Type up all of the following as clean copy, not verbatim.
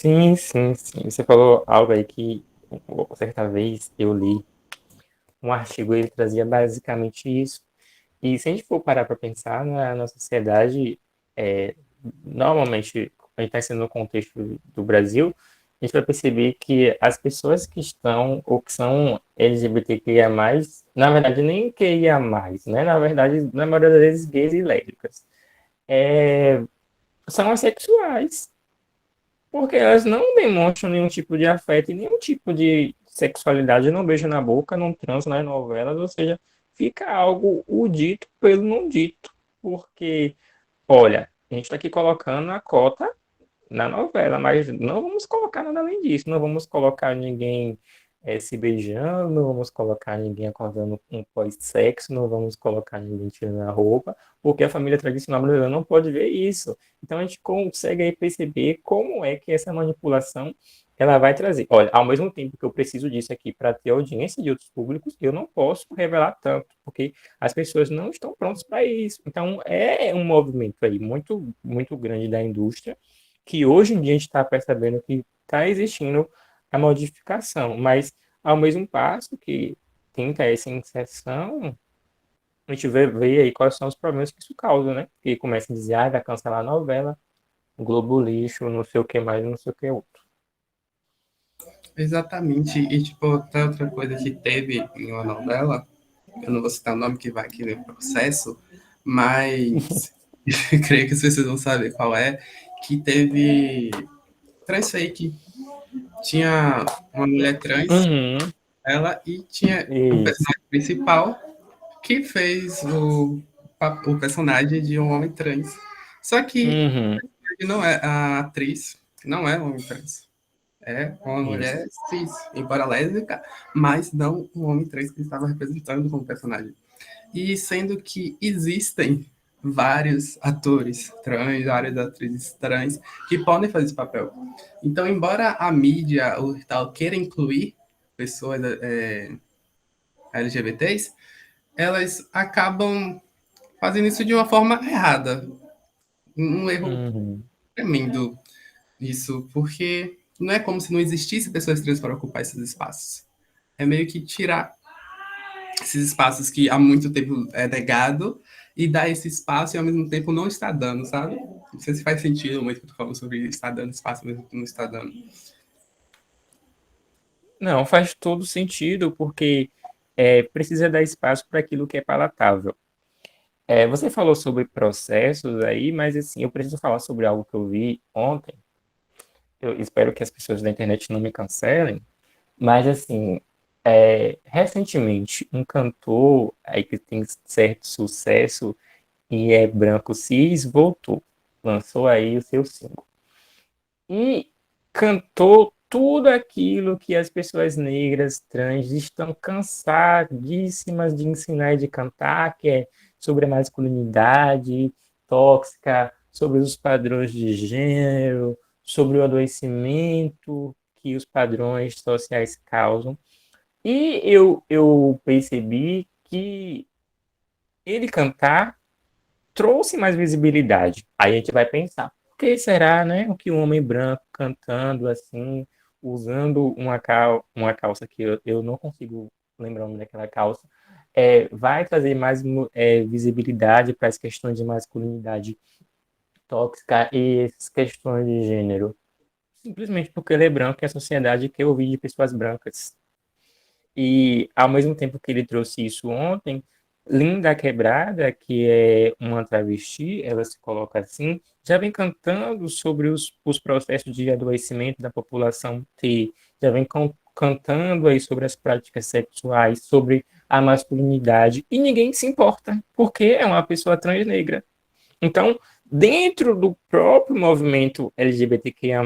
Sim, sim, sim. Você falou algo aí que certa vez eu li um artigo, ele trazia basicamente isso. E se a gente for parar para pensar na sociedade, é, normalmente, a gente está sendo no contexto do Brasil, a gente vai perceber que as pessoas que estão ou que são LGBTQIA+, na verdade nem QIA+, né? Na verdade, na maioria das vezes, gays e lésbicas, é, são assexuais, porque elas não demonstram nenhum tipo de afeto e nenhum tipo de sexualidade, não beijam na boca, não transam nas novelas, ou seja, fica algo o dito pelo não dito. Porque, olha, a gente está aqui colocando a cota na novela, mas não vamos colocar nada além disso. Não vamos colocar ninguém se beijando, não vamos colocar ninguém acordando um pós-sexo, não vamos colocar ninguém tirando a roupa, porque a família tradicional brasileira não pode ver isso. Então a gente consegue aí perceber como é que essa manipulação ela vai trazer. Olha, ao mesmo tempo que eu preciso disso aqui para ter audiência de outros públicos, eu não posso revelar tanto, porque as pessoas não estão prontas para isso. Então é um movimento aí muito, muito grande da indústria que hoje em dia a gente está percebendo que está existindo a modificação, mas ao mesmo passo que tenta essa inserção, a gente vê aí quais são os problemas que isso causa, né? Que começa a dizer, ah, vai cancelar a novela, Globo lixo, não sei o que mais, não sei o que outro. Exatamente. E, tipo, outra coisa que teve em uma novela, eu não vou citar o nome que vai aqui no processo, mas creio que vocês vão saber qual é, que teve trans fake. Tinha uma mulher trans, Uhum, ela, e tinha o isso. personagem principal que fez o personagem de um homem trans. Só que Uhum, não é a atriz, não é um homem trans. É uma isso. mulher cis, embora lésbica, mas não um homem trans que estava representando como personagem. E sendo que existem vários atores trans, várias atrizes trans que podem fazer esse papel. Então, embora a mídia, o tal, queira incluir pessoas LGBTs, elas acabam fazendo isso de uma forma errada. Um erro Uhum. tremendo isso, porque não é como se não existisse pessoas trans para ocupar esses espaços. É meio que tirar esses espaços que há muito tempo é negado e dar esse espaço e ao mesmo tempo não está dando, sabe? Não sei se faz sentido muito que eu tô falando sobre estar dando espaço mesmo que não está dando. Não, faz todo sentido, porque precisa dar espaço para aquilo que é palatável. Você falou sobre processos aí, mas assim, eu preciso falar sobre algo que eu vi ontem. Eu espero que as pessoas da internet não me cancelem, mas assim, recentemente, um cantor aí que tem certo sucesso e é branco cis voltou, lançou aí o seu single e cantou tudo aquilo que as pessoas negras, trans estão cansadíssimas de ensinar e de cantar, que é sobre a masculinidade tóxica, sobre os padrões de gênero, sobre o adoecimento que os padrões sociais causam. E eu percebi que ele cantar trouxe mais visibilidade. Aí a gente vai pensar, por que será, né, o que um homem branco cantando assim, usando uma calça que eu não consigo lembrar o nome daquela calça, vai trazer mais visibilidade para as questões de masculinidade tóxica e essas questões de gênero? Simplesmente porque ele é branco e a sociedade quer ouvir de pessoas brancas. E ao mesmo tempo que ele trouxe isso ontem, Linda Quebrada, que é uma travesti, ela se coloca assim, já vem cantando sobre os processos de adoecimento da população T, já vem cantando aí sobre as práticas sexuais, sobre a masculinidade, e ninguém se importa, porque é uma pessoa transnegra. Então, dentro do próprio movimento LGBTQIA+,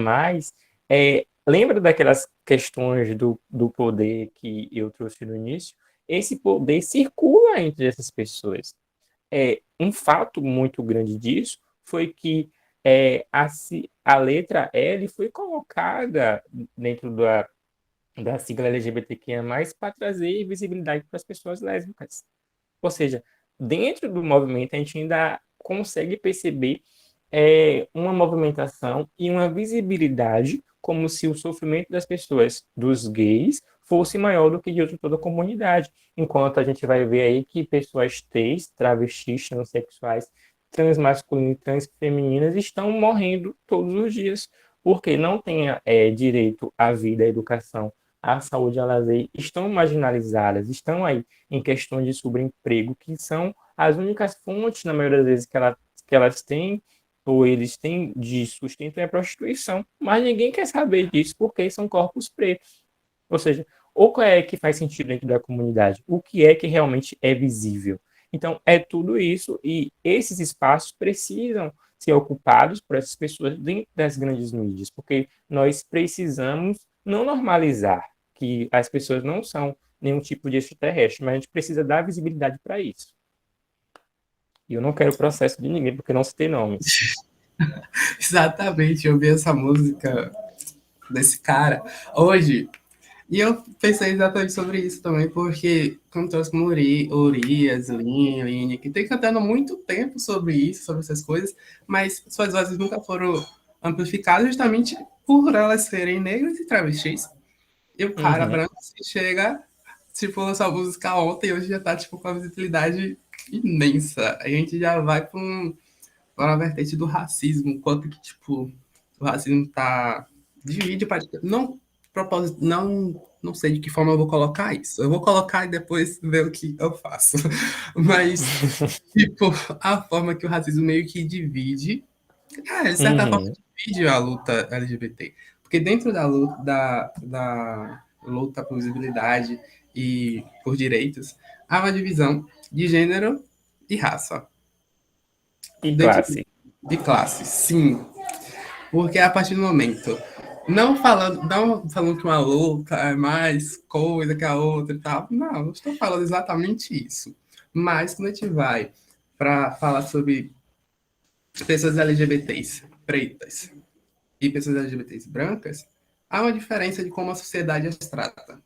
lembra daquelas questões do poder que eu trouxe no início? Esse poder circula entre essas pessoas. Um fato muito grande disso foi que a letra L foi colocada dentro da sigla LGBTQIA+, para trazer visibilidade para as pessoas lésbicas. Ou seja, dentro do movimento a gente ainda consegue perceber uma movimentação e uma visibilidade, como se o sofrimento das pessoas, dos gays, fosse maior do que de toda a comunidade. Enquanto a gente vai ver aí que pessoas trans, travestis, transexuais, transmasculinas e transfemininas estão morrendo todos os dias, porque não têm direito à vida, à educação, à saúde, ao lazer, estão marginalizadas, estão aí em questões de sobreemprego, que são as únicas fontes, na maioria das vezes, que elas têm ou eles têm de sustento é a prostituição, mas ninguém quer saber disso porque são corpos pretos. Ou seja, o que é que faz sentido dentro da comunidade? O que é que realmente é visível? Então, é tudo isso e esses espaços precisam ser ocupados por essas pessoas dentro das grandes mídias, porque nós precisamos não normalizar que as pessoas não são nenhum tipo de extraterrestre, mas a gente precisa dar visibilidade para isso. E eu não quero processo de ninguém, porque não citei nomes. Exatamente, eu vi essa música desse cara hoje. E eu pensei exatamente sobre isso também, porque cantores como Urias, Linho, que tem cantando há muito tempo sobre isso, sobre essas coisas, mas suas vozes nunca foram amplificadas justamente por elas serem negras e travestis. E o cara Uhum. branco se chega, tipo, lançou a música ontem e hoje já tá, tipo, com a visibilidade imensa. A gente já vai pra uma vertente do racismo, quanto que, tipo, o racismo tá divide para não propósito, não sei de que forma eu vou colocar isso. Eu vou colocar e depois ver o que eu faço. Mas tipo, a forma que o racismo meio que divide, de certa forma Uhum. divide a luta LGBT. Porque dentro da luta por visibilidade e por direitos, há uma divisão de gênero e raça. E Dentro classe. de classe, sim. Porque a partir do momento, não falando que uma luta é mais coisa que a outra e tal, não estou falando exatamente isso. Mas quando a gente vai para falar sobre pessoas LGBTs pretas e pessoas LGBTs brancas, há uma diferença de como a sociedade as trata.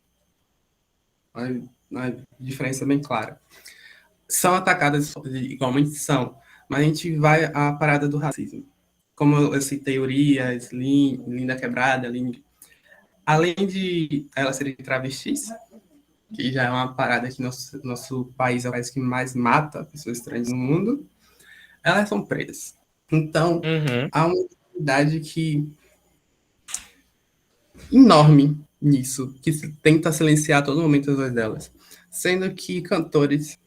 Uma diferença bem clara. São atacadas igualmente são, mas a gente vai à parada do racismo. Como eu citei, Urias, Linda Quebrada, além de elas serem travestis, que já é uma parada que nosso país é o país que mais mata pessoas trans no mundo, elas são pretas. Então, Uhum. há uma dificuldade enorme nisso, que tenta silenciar a todo momento as vozes delas. Sendo que cantores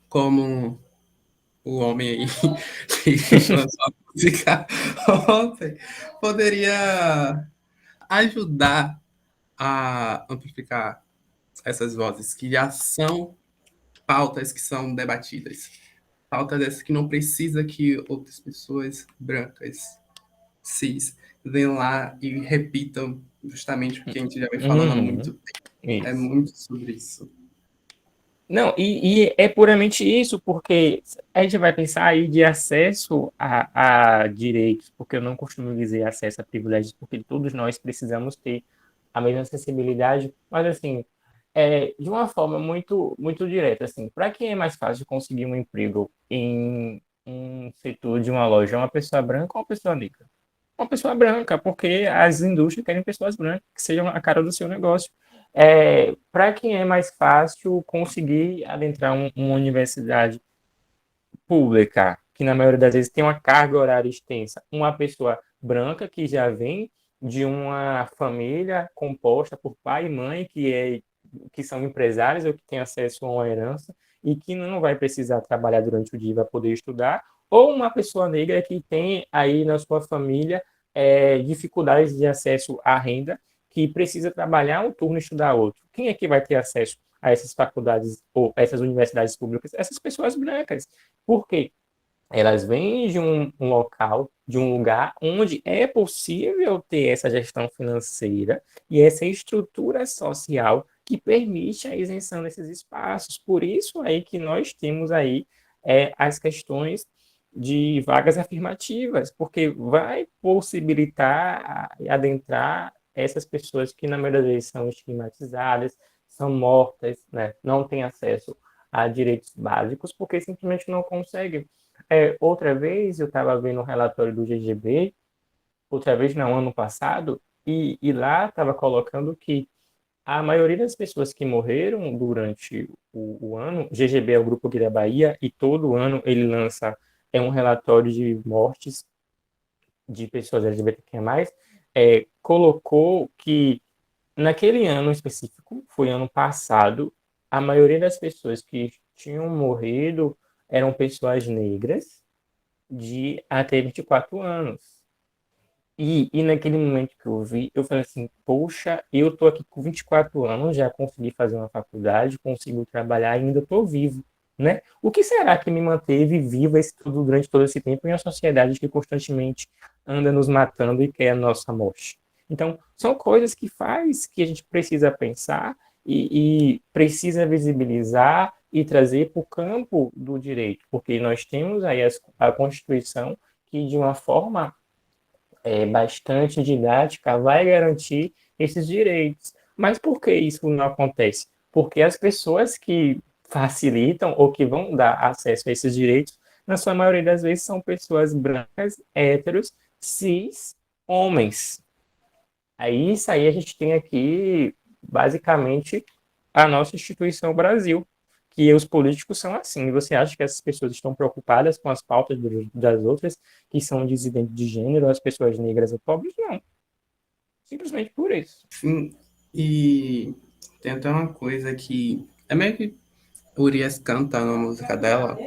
como o homem aí que lançou a música ontem poderia ajudar a amplificar essas vozes que já são pautas que são debatidas. Pautas essas que não precisa que outras pessoas brancas, cis, venham lá e repitam justamente o que a gente já vem falando há Uhum. muito tempo. É Isso. muito sobre isso. Não, e é puramente isso, porque a gente vai pensar aí de acesso a direitos, porque eu não costumo dizer acesso a privilégios, porque todos nós precisamos ter a mesma acessibilidade, mas assim, de uma forma muito direta, assim, para quem é mais fácil conseguir um emprego em um setor de uma loja, uma pessoa branca ou uma pessoa negra? Uma pessoa branca, porque as indústrias querem pessoas brancas que sejam a cara do seu negócio. Para quem é mais fácil conseguir adentrar uma universidade pública, que na maioria das vezes tem uma carga horária extensa, uma pessoa branca que já vem de uma família composta por pai e mãe, que são empresários ou que têm acesso a uma herança e que não vai precisar trabalhar durante o dia para poder estudar, ou uma pessoa negra que tem aí na sua família dificuldades de acesso à renda, que precisa trabalhar um turno e estudar outro. Quem é que vai ter acesso a essas faculdades ou essas universidades públicas? Essas pessoas brancas. Por quê? Elas vêm de um local, de um lugar onde é possível ter essa gestão financeira e essa estrutura social que permite a isenção desses espaços. Por isso aí que nós temos aí as questões de vagas afirmativas, porque vai possibilitar adentrar essas pessoas que na maioria das vezes são estigmatizadas, são mortas, né? Não têm acesso a direitos básicos porque simplesmente não conseguem. outra vez eu estava vendo um relatório do GGB, outra vez não, ano passado, e lá estava colocando que a maioria das pessoas que morreram durante o ano, GGB é o Grupo Guia da Bahia, e todo ano ele lança um relatório de mortes de pessoas LGBTQ+, colocou que naquele ano específico, foi ano passado, a maioria das pessoas que tinham morrido eram pessoas negras de até 24 anos. E naquele momento que eu vi, eu falei assim, poxa, eu tô aqui com 24 anos, já consegui fazer uma faculdade, consigo trabalhar, ainda tô vivo, né? O que será que me manteve vivo durante todo esse tempo em uma sociedade que constantemente anda nos matando e quer a nossa morte? Então, são coisas que faz que a gente precisa pensar e precisa visibilizar e trazer para o campo do direito, porque nós temos aí a Constituição que, de uma forma bastante didática, vai garantir esses direitos. Mas por que isso não acontece? Porque as pessoas que facilitam ou que vão dar acesso a esses direitos, na sua maioria das vezes, são pessoas brancas, héteros, cis, homens. Aí, isso aí a gente tem aqui, basicamente, a nossa instituição Brasil, que os políticos são assim. Você acha que essas pessoas estão preocupadas com as pautas das outras, que são dissidentes de gênero, as pessoas negras ou pobres? Não. Simplesmente por isso. Sim, e tem até uma coisa que é meio que Urias canta na música dela,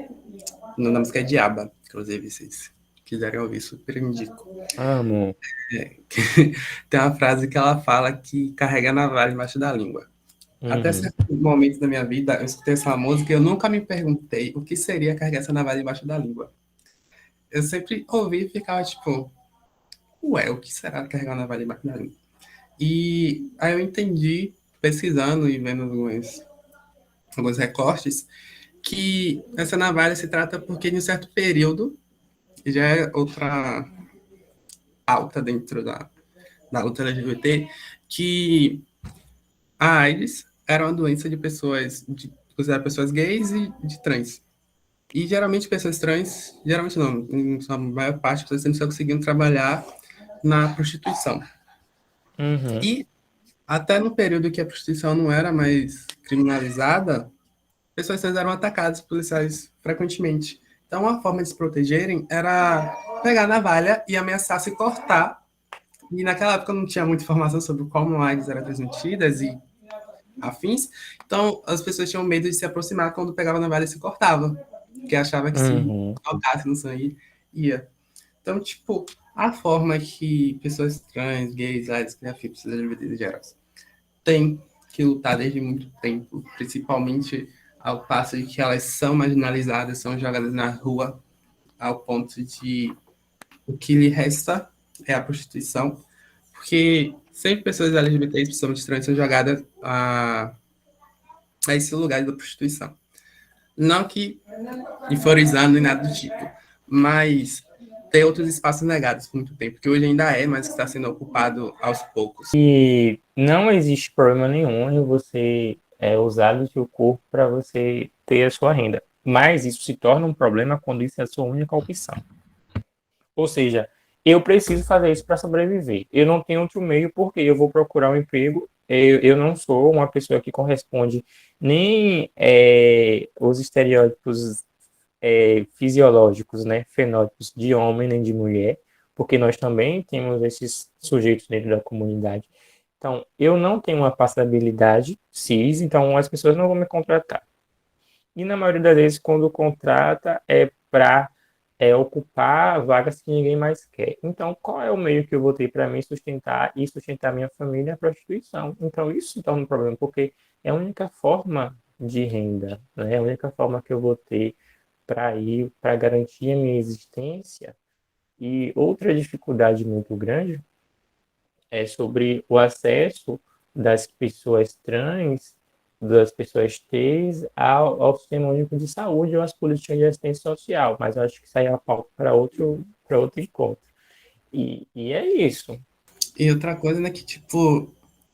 na música é Diaba, inclusive, se vocês quiserem ouvir, super indico. Amo. É, tem uma frase que ela fala que carrega a navalha embaixo da língua. Até Uhum. certo momento da minha vida, eu escutei essa música e eu nunca me perguntei o que seria carregar essa navalha embaixo da língua. Eu sempre ouvi e ficava tipo, ué, o que será carregar uma navalha embaixo da língua? E aí eu entendi, pesquisando e vendo alguns recortes, que essa navalha se trata porque em um certo período, já é outra pauta dentro da luta LGBT, que a AIDS era uma doença de pessoas, de considerar pessoas gays e de trans. E geralmente pessoas trans, geralmente não, em sua maior parte, pessoas trans só conseguiam trabalhar na prostituição. Uhum. E até no período que a prostituição não era mais criminalizada, pessoas trans eram atacadas por policiais frequentemente. Então, uma forma de se protegerem era pegar a navalha e ameaçar se cortar. E naquela época não tinha muita informação sobre como a AIDS era transmitida e afins. Então, as pessoas tinham medo de se aproximar quando pegava a navalha e se cortava. Porque achava que se Uhum. tocasse no sangue, ia. Então, tipo, a forma que pessoas trans, gays, lésbicas, afins, pessoas LGBTs em geral, têm que lutar desde muito tempo, principalmente ao passo de que elas são marginalizadas, são jogadas na rua, ao ponto de o que lhe resta é a prostituição, porque sempre pessoas LGBTs, principalmente trans, são jogadas a esse lugar da prostituição. Não que enfatizando em nada do tipo, mas tem outros espaços negados por muito tempo, que hoje ainda é, mas que está sendo ocupado aos poucos. E não existe problema nenhum em você usar do seu corpo para você ter a sua renda. Mas isso se torna um problema quando isso é a sua única opção. Ou seja, eu preciso fazer isso para sobreviver. Eu não tenho outro meio porque eu vou procurar um emprego. Eu não sou uma pessoa que corresponde nem os estereótipos fisiológicos, né, fenótipos de homem nem de mulher, porque nós também temos esses sujeitos dentro da comunidade. Então, eu não tenho uma passabilidade cis, então as pessoas não vão me contratar. E na maioria das vezes, quando contrata, é para ocupar vagas que ninguém mais quer. Então, qual é o meio que eu vou ter para me sustentar e sustentar minha família? A prostituição. Então, isso se torna um problema, porque é a única forma de renda, né? É a única forma que eu vou ter para ir, para garantir a minha existência. E outra dificuldade muito grande é sobre o acesso das pessoas trans, das pessoas T's ao Sistema Único de Saúde ou às políticas de assistência social, mas eu acho que isso aí é a pauta para outro encontro. E é isso. E outra coisa, né, que, tipo,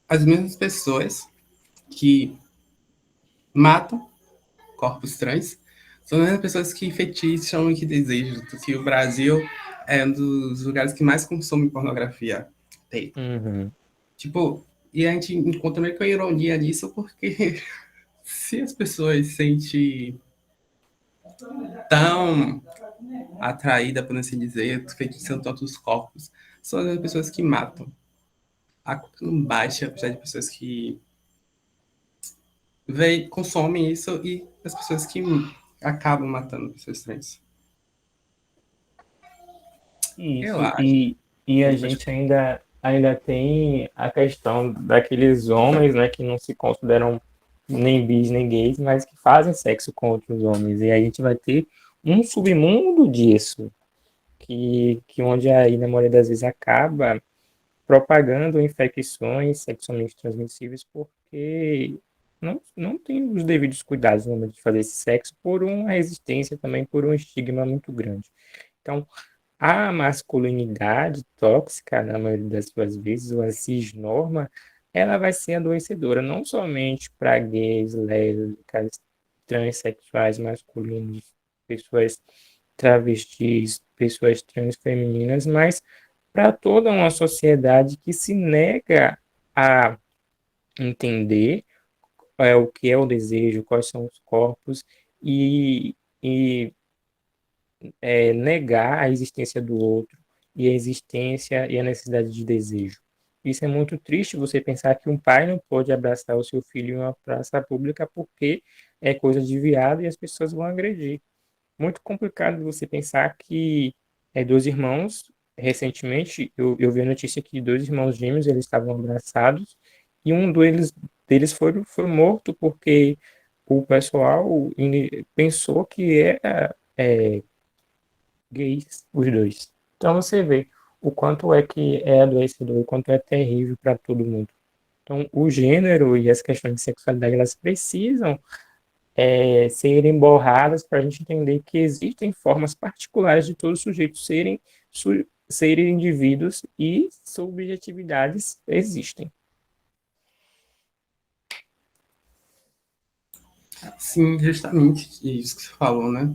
as mesmas pessoas que matam corpos trans São as pessoas que feticham e que desejam, que o Brasil é um dos lugares que mais consome pornografia. Tem. Uhum. Tipo, e a gente encontra meio que uma ironia nisso, porque se as pessoas se sentem tão atraídas, por assim dizer, feitiçando tantos corpos, são as pessoas que matam. A conta não baixa, apesar de pessoas que consomem isso e as pessoas que acabam matando pessoas trans. Eu Isso, acho. e a Pode gente ainda tem a questão daqueles homens, né, que não se consideram nem bis nem gays, mas que fazem sexo com outros homens. E aí a gente vai ter um submundo disso, que onde aí, na maioria das vezes, acaba propagando infecções sexualmente transmissíveis porque não tem os devidos cuidados no momento de fazer esse sexo por uma resistência também, por um estigma muito grande. Então, a masculinidade tóxica, na maioria das suas vezes, ou a cisnorma, ela vai ser adoecedora não somente para gays, lésbicas, transexuais masculinos, pessoas travestis, pessoas transfemininas, mas para toda uma sociedade que se nega a entender o que é o desejo, quais são os corpos e negar a existência do outro e a existência e a necessidade de desejo. Isso é muito triste você pensar que um pai não pode abraçar o seu filho em uma praça pública porque é coisa de viado e as pessoas vão agredir. Muito complicado você pensar que dois irmãos, recentemente, eu vi a notícia que dois irmãos gêmeos eles estavam abraçados e um deles foi morto porque o pessoal pensou que era gays, os dois. Então você vê o quanto é que é adoecedor, o quanto é terrível para todo mundo. Então, o gênero e as questões de sexualidade, elas precisam serem borradas para a gente entender que existem formas particulares de todos os sujeitos serem indivíduos e subjetividades existem. Sim, justamente isso que você falou, né?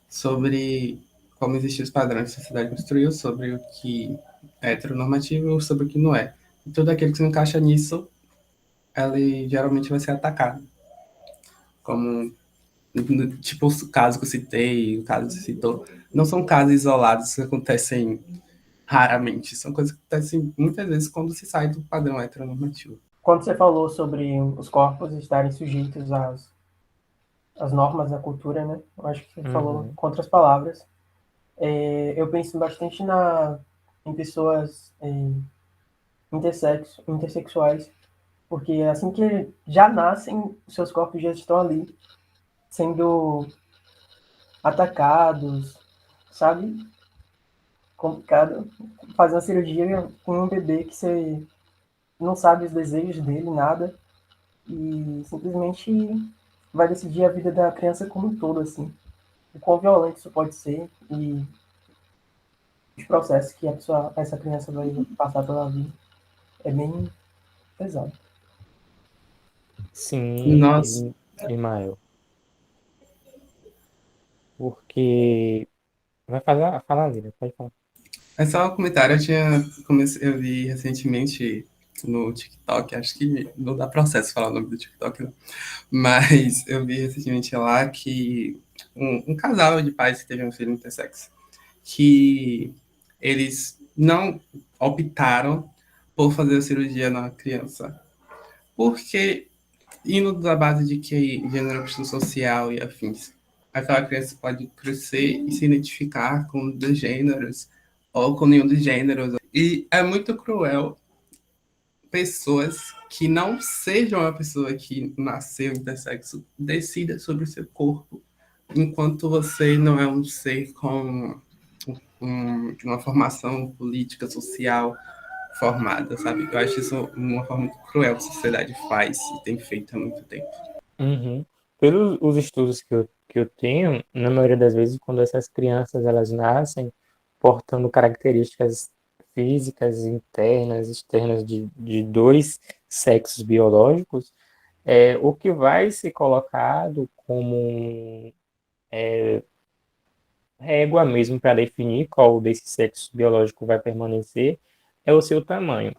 Sobre como existem os padrões que a sociedade construiu, sobre o que é heteronormativo e sobre o que não é. E todo aquele que se encaixa nisso, ele geralmente vai ser atacado. Como, tipo, o caso que eu citei, o caso que você citou, não são casos isolados que acontecem raramente, são coisas que acontecem muitas vezes quando se sai do padrão heteronormativo. Quando você falou sobre os corpos estarem sujeitos às normas da cultura, né? Eu acho que você falou Uhum. com outras palavras. Eu penso bastante em pessoas intersexuais, porque assim que já nascem, seus corpos já estão ali, sendo atacados, sabe? Complicado. Fazer uma cirurgia com um bebê que você não sabe os desejos dele, nada, e simplesmente vai decidir a vida da criança como um todo, assim. O quão violento isso pode ser e os processos que essa criança vai passar pela vida é bem pesado. Nossa, Sim, Ismael, porque vai falar Lina, pode falar. é só um comentário. Eu vi recentemente no TikTok, acho que não dá processo falar o nome do TikTok, não. Mas eu vi recentemente lá que um casal de pais que teve um filho intersexo, que eles não optaram por fazer a cirurgia na criança, porque indo da base de que gênero é questão social e afins, aquela criança pode crescer e se identificar com um dos gêneros ou com nenhum dos gêneros. E é muito cruel pessoas que não sejam a pessoa que nasceu intersexo decida sobre o seu corpo, enquanto você não é um ser com uma formação política, social formada, sabe? Eu acho isso uma forma muito cruel que a sociedade faz e tem feito há muito tempo. Uhum. Pelos os estudos que eu tenho, na maioria das vezes, quando essas crianças elas nascem portando características físicas, internas, externas de dois sexos biológicos, o que vai ser colocado como régua mesmo para definir qual desse sexo biológico vai permanecer é o seu tamanho.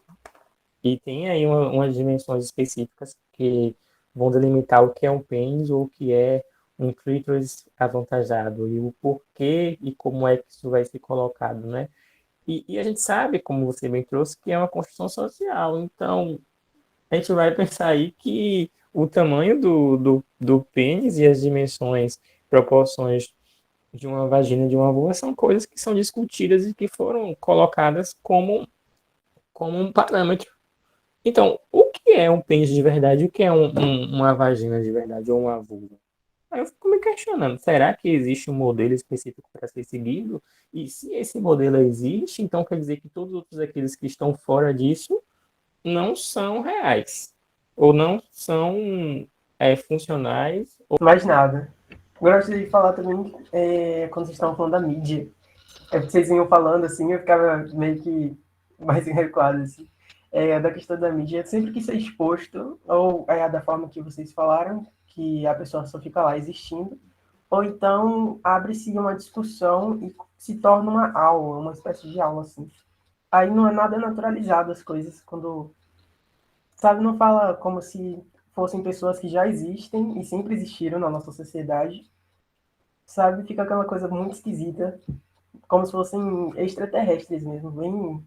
E tem aí umas dimensões específicas que vão delimitar o que é um pênis ou o que é um clítoris avantajado e o porquê e como é que isso vai ser colocado, né? E a gente sabe, como você bem trouxe, que é uma construção social. Então, a gente vai pensar aí que o tamanho do pênis e as dimensões, proporções de uma vagina e de uma vulva são coisas que são discutidas e que foram colocadas como um parâmetro. Então, o que é um pênis de verdade? O que é uma vagina de verdade ou uma vulva? Aí eu fico me questionando, será que existe um modelo específico para ser seguido? E se esse modelo existe, então quer dizer que todos os outros aqueles que estão fora disso não são reais, ou não são funcionais. Mais nada. Agora eu gostaria de falar também, quando vocês estavam falando da mídia. É porque vocês iam falando assim, eu ficava meio que mais recuado, assim. Da questão da mídia, sempre que ser exposto, ou da forma que vocês falaram, que a pessoa só fica lá existindo, ou então abre-se uma discussão e se torna uma aula, uma espécie de aula, assim. Aí não é nada naturalizado as coisas, quando, sabe, não fala como se fossem pessoas que já existem e sempre existiram na nossa sociedade, sabe? Fica aquela coisa muito esquisita, como se fossem extraterrestres mesmo, bem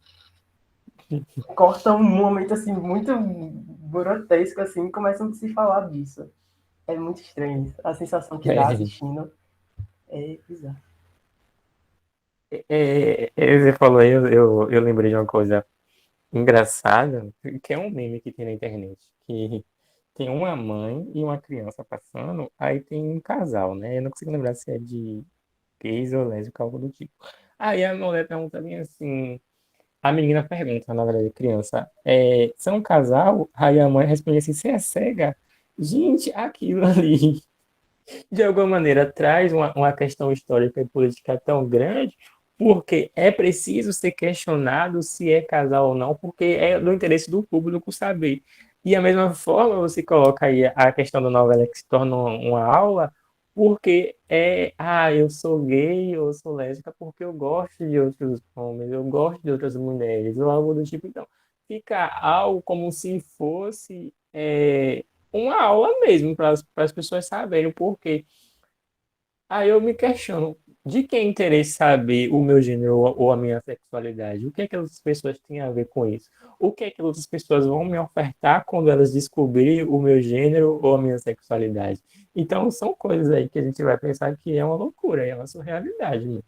corta um momento assim muito grotesco assim, e começam a se falar disso. É muito estranho. A sensação que dá assistindo é bizarro. Você falou aí, eu lembrei de uma coisa engraçada, que é um meme que tem na internet, que tem uma mãe e uma criança passando, aí tem um casal, né? Eu não consigo lembrar se é de gays ou lésbico, algo do tipo. Aí a mulher pergunta bem assim, a menina pergunta, na verdade, a criança, são um casal? Aí a mãe responde assim, você é cega? Gente, aquilo ali, de alguma maneira, traz uma questão histórica e política tão grande, porque é preciso ser questionado se é casal ou não, porque é do interesse do público saber. E a mesma forma você coloca aí a questão da novela que se torna uma aula, porque eu sou gay ou eu sou lésbica porque eu gosto de outros homens, eu gosto de outras mulheres, ou algo do tipo. Então, fica algo como se fosse uma aula mesmo, para as pessoas saberem o porquê. Aí eu me questiono, de quem é interesse saber o meu gênero ou a minha sexualidade? O que é que as pessoas têm a ver com isso? O que é que outras pessoas vão me ofertar quando elas descobrirem o meu gênero ou a minha sexualidade? Então, são coisas aí que a gente vai pensar que é uma loucura, é uma surrealidade, né?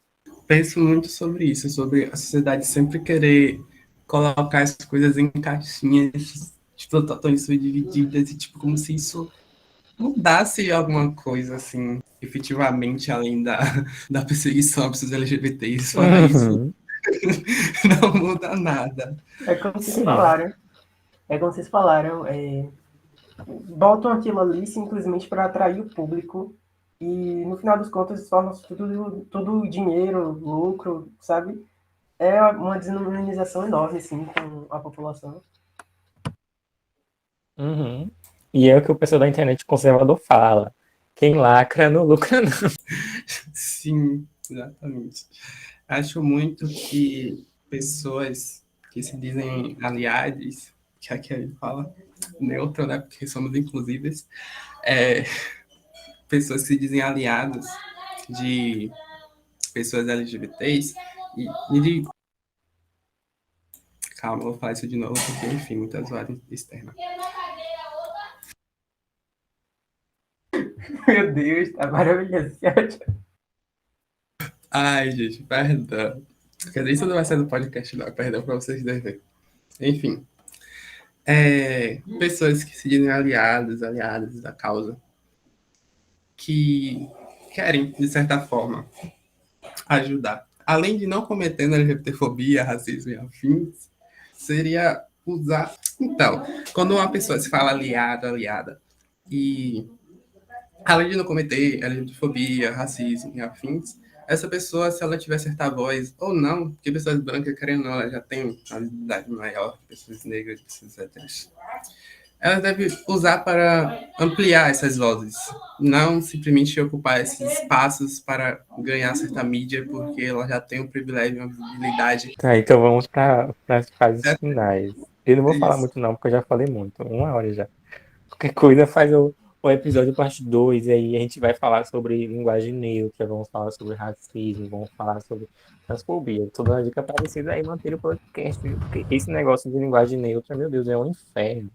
Penso muito sobre isso, sobre a sociedade sempre querer colocar as coisas em caixinhas, tipo, totalmente subdivididas, e tipo, como se isso mudasse alguma coisa, assim, efetivamente, além da perseguição a pessoas LGBTs. Fora isso, Uhum. não muda nada. É como vocês Sim. falaram. É como vocês falaram. Botam aquilo ali simplesmente para atrair o público. E no final das contas torna tudo dinheiro, lucro, sabe? É uma desumanização enorme, assim, com a população. Uhum. E é o que o pessoal da internet conservador fala. Quem lacra não lucra, não. Sim, exatamente. Acho muito que pessoas que se dizem aliados, que aqui a gente fala neutro, né? Porque somos inclusíveis, é, pessoas que se dizem aliados de pessoas LGBTs e de. Calma, eu vou falar isso de novo, porque, enfim, muitas zoada externa. Meu Deus, tá maravilhoso. Ai, gente, perdão. Quer dizer, isso não vai ser do podcast, não. Perdão para vocês verem. Enfim, pessoas que se dizem aliadas da causa, que querem, de certa forma, ajudar. Além de não cometendo LGBTfobia, racismo e afins, seria usar. Então, quando uma pessoa se fala aliada, e além de não cometer LGBTfobia, racismo e afins, essa pessoa, se ela tiver certa voz ou não, porque ela deve usar para ampliar essas vozes, não simplesmente ocupar esses espaços para ganhar certa mídia, porque ela já tem um privilégio, uma visibilidade. Tá, então vamos para as fases É finais. Eu não vou falar isso. muito não, porque eu já falei muito, 1 hora já. Qualquer coisa faz o episódio parte 2 e aí a gente vai falar sobre linguagem neutra, vamos falar sobre racismo, vamos falar sobre transfobia. Toda uma dica para vocês aí manterem o podcast, viu? Porque esse negócio de linguagem neutra, meu Deus, é um inferno.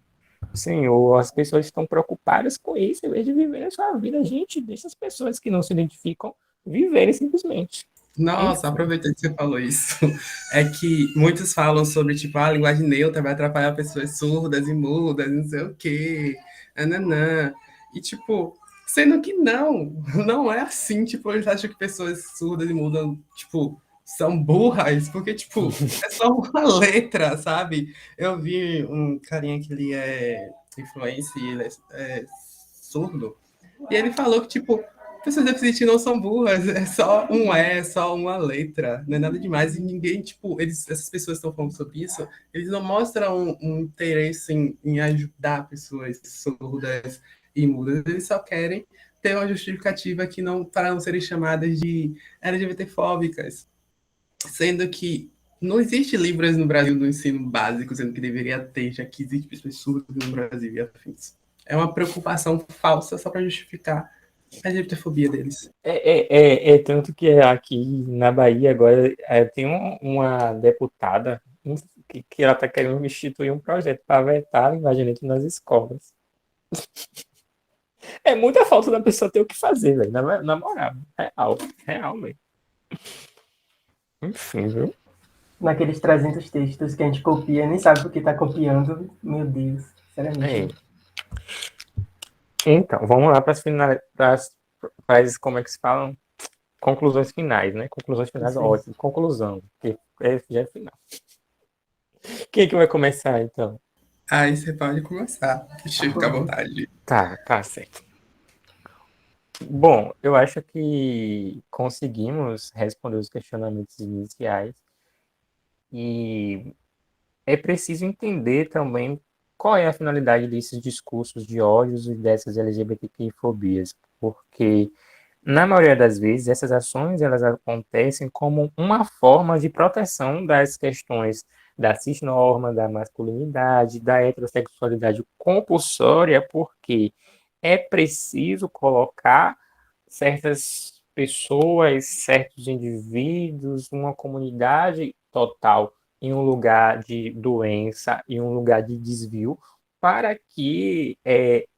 Senhor, as pessoas estão preocupadas com isso, em vez de viverem a sua vida. Gente, deixa as pessoas que não se identificam viverem simplesmente. Nossa, Enfim. aproveitando que você falou isso, é que muitos falam sobre, tipo, a linguagem neutra vai atrapalhar pessoas surdas e mudas, não sei o quê, nananã. E, tipo, sendo que não é assim, tipo, eles acham que pessoas surdas e mudas, tipo, são burras, porque, tipo, é só uma letra, sabe? Eu vi um carinha que ele é influencer, ele é surdo, e ele falou que, tipo, pessoas deficientes não são burras, é só um é só uma letra, não é nada demais. E ninguém, tipo, essas pessoas que estão falando sobre isso, eles não mostram um interesse em ajudar pessoas surdas e mudas, eles só querem ter uma justificativa que não, para não serem chamadas de LGBTfóbicas, sendo que não existe Libras no Brasil no ensino básico, sendo que deveria ter, já que existe pessoas surdas no Brasil e afins. É uma preocupação falsa só para justificar a LGBTfobia deles. É tanto que aqui na Bahia agora tem uma deputada que ela está querendo instituir um projeto para vetar a linguagem neutra nas escolas. É muita falta da pessoa ter o que fazer, velho. Na moral. Real. Real, velho. Enfim, viu? Naqueles 300 textos que a gente copia, nem sabe por que tá copiando. Meu Deus, É. sinceramente. Então, vamos lá para as, como é que se falam? Conclusões finais, né? Conclusões finais, Isso. ótimo. Conclusão, que já é final. Quem é que vai começar, então? Aí você pode começar. Fica à vontade. Tá certo. Bom, eu acho que conseguimos responder os questionamentos iniciais e é preciso entender também qual é a finalidade desses discursos de ódios e dessas LGBTQI-fobias, porque na maioria das vezes essas ações elas acontecem como uma forma de proteção das questões da cisnorma, da masculinidade, da heterossexualidade compulsória, porque é preciso colocar certas pessoas, certos indivíduos, uma comunidade total em um lugar de doença, em um lugar de desvio, para que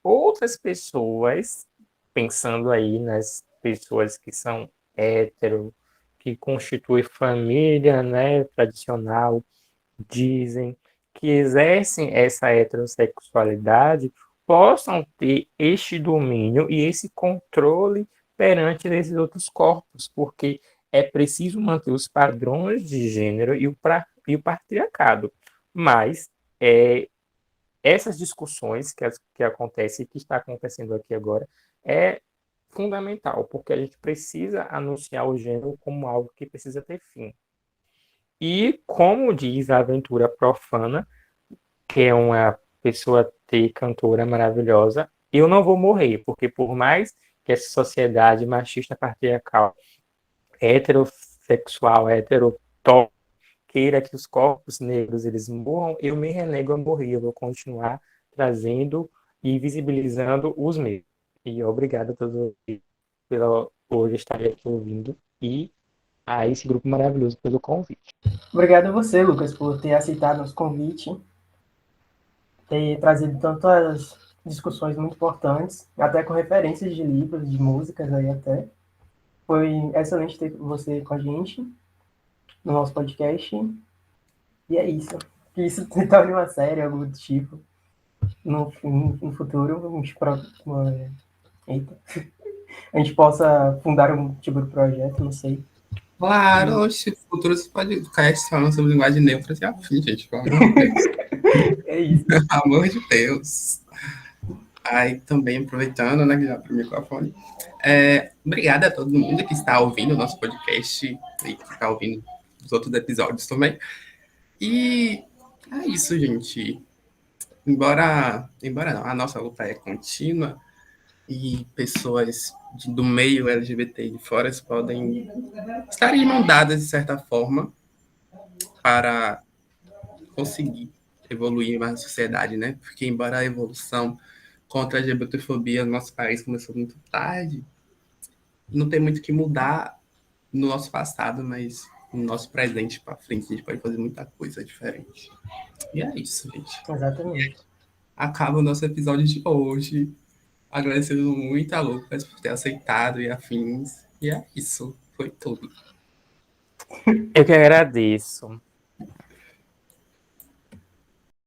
outras pessoas, pensando aí nas pessoas que são hétero, que constituem família, né, tradicional, dizem que exercem essa heterossexualidade, possam ter este domínio e esse controle perante esses outros corpos, porque é preciso manter os padrões de gênero e o patriarcado. Mas essas discussões que acontecem, que está acontecendo aqui agora, é fundamental, porque a gente precisa anunciar o gênero como algo que precisa ter fim. E como diz a Aventura Profana, que é uma pessoa ter cantora maravilhosa, eu não vou morrer, porque por mais que essa sociedade machista patriarcal, heterossexual, heterotop, queira que os corpos negros eles morram, eu me renego a morrer, eu vou continuar trazendo e visibilizando os meus. E obrigado a todos por estarem aqui ouvindo e a esse grupo maravilhoso pelo convite. Obrigado a você, Lucas, por ter aceitado nosso convite, ter trazido tantas discussões muito importantes, até com referências de livros, de músicas aí até. Foi excelente ter você com a gente no nosso podcast. E é isso. Que isso se torne uma série, algo do tipo. No futuro, eita, a gente possa fundar um tipo de projeto, não sei. Claro, oxe, no futuro você pode cast falando sobre linguagem neutra e afim, gente, pelo amor de Deus. É isso. Pelo amor de Deus. Aí também aproveitando, né, que já pro microfone. Obrigada a todo mundo que está ouvindo o nosso podcast e que está ouvindo os outros episódios também. E é isso, gente. embora não, a nossa luta é contínua e pessoas do meio LGBT de fora podem estar em mão dadas, de certa forma, para conseguir evoluir mais a sociedade, né? Porque embora a evolução contra a LGBTfobia no nosso país começou muito tarde, não tem muito o que mudar no nosso passado, mas no nosso presente para frente a gente pode fazer muita coisa diferente. E é isso, gente. Exatamente. Acaba o nosso episódio de hoje. Agradecendo muito a Lucas por ter aceitado e afins. E é isso. Foi tudo. Eu que agradeço.